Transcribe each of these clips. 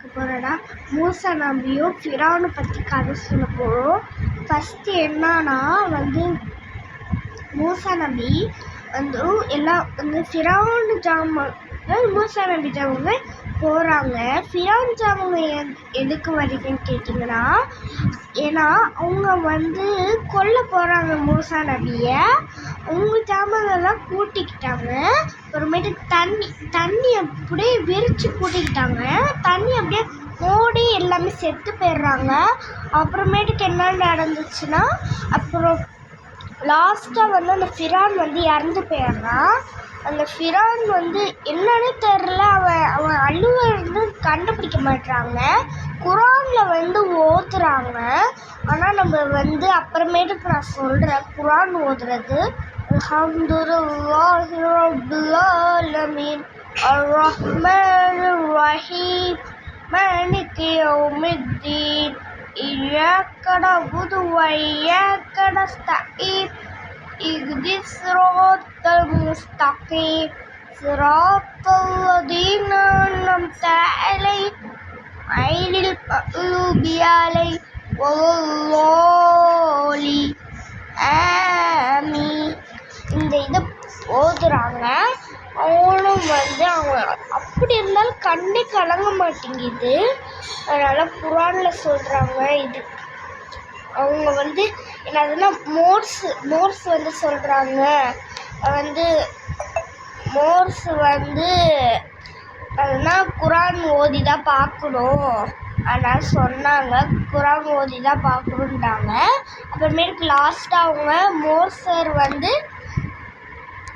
பார்க்க போகிறோன்னா மூசா நபியும் ஃபிரௌனை பற்றி கதை சொல்ல போகிறோம். ஃபஸ்ட்டு என்னன்னா மூசா நபி எல்லாம் ஃபிரௌன் ஜாமான் மூசா நபி ஜாமங்க போகிறாங்க. ஃபிரௌன் ஜாமங்க எதுக்கு வருதுன்னு கேட்டிங்கன்னா, ஏன்னா அவங்க கொல்ல போகிறாங்க மூசா நபியை. அவங்க ஜாமான்லாம் கூட்டிக்கிட்டாங்க. அப்புறமேட்டுக்கு தண்ணி அப்படியே விரித்து கூட்டிக்கிட்டாங்க. தண்ணி அப்படியே ஓடி எல்லாமே செத்து போயிடுறாங்க. அப்புறமேட்டுக்கு என்ன நடந்துச்சுன்னா, அப்புறம் லாஸ்ட்டாக அந்த ஃபிரௌன் இறந்து போயிடுறான். அந்த ஃபிரௌன் என்னன்னே தெரில, அவன் அழுவுறது கண்டுபிடிக்க மாட்டாங்க. குரானில் ஓதுறாங்க. ஆனால் நம்ம அப்புறமேட்டுக்கு நான் சொல்கிறேன் குரான் ஓதுறது. அல்ஹம்துலில்லாஹி ரப்பில் ஆலமீன் அர்ரஹ்மானிர் ரஹீம் மாலிகி யௌமித்தீன் இய்யாக நஅ்புது வ இய்யாக நஸ்தஈன் இஹ்திஸ் ஸிராத்தல் முஸ்தகீம் ஸிராத்தல் லதீன அன்அம்த அலைஹிம் غير المغضوب عليهم ولا الضالين ஆமீன். இந்த இதை ஓதுறாங்க. அவனும் அவங்க அப்படி இருந்தாலும் கண்ணே கலங்க மாட்டேங்குது. அதனால் குரானில் சொல்கிறாங்க. இது அவங்க என்னதுன்னா மோர்ஸ் சொல்கிறாங்க. மோர்ஸ் அதனால் குரான் ஓதி தான் பார்க்கணும். அதனால் சொன்னாங்க குரான் ஓதி தான் பார்க்கணுன்ட்டாங்க. அப்புறமேட்டுக்கு லாஸ்ட்டாக அவங்க மோர்சர்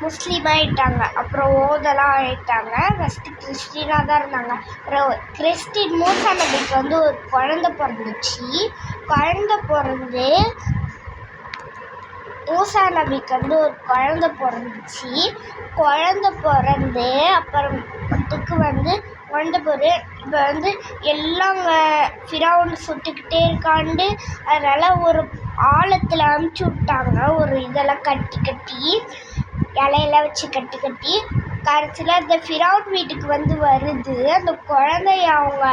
முஸ்லீம் ஆகிட்டாங்க. அப்புறம் ஓதெல்லாம் ஆகிட்டாங்க. ஃபஸ்ட்டு கிறிஸ்டினாக தான் இருந்தாங்க. அப்புறம் கிறிஸ்டின் மூசா நபிக்கு ஒரு குழந்தை பிறந்துச்சு. குழந்தை பிறந்து மூசா நபிக்கு ஒரு குழந்தை பிறந்துச்சு. குழந்தை பிறந்து அப்புறத்துக்கு குழந்தை பிறகு இப்போ எல்லாம் ஃபிரௌன் சுட்டுக்கிட்டே இருக்காண்டு, அதனால் ஒரு ஆழத்தில் அமுச்சு விட்டாங்க. ஒரு இதெல்லாம் கட்டி இலையெல்லாம் வச்சு கட்டி கடைசியில் அந்த ஃபிரௌன் வீட்டுக்கு வருது. அந்த குழந்தைய அவங்க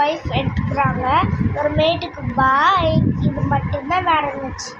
ஒய்ஃப் எடுத்துக்கிறாங்க. அப்புறமேட்டுக்கு பாய். இது மட்டும்தான் நடந்துச்சு.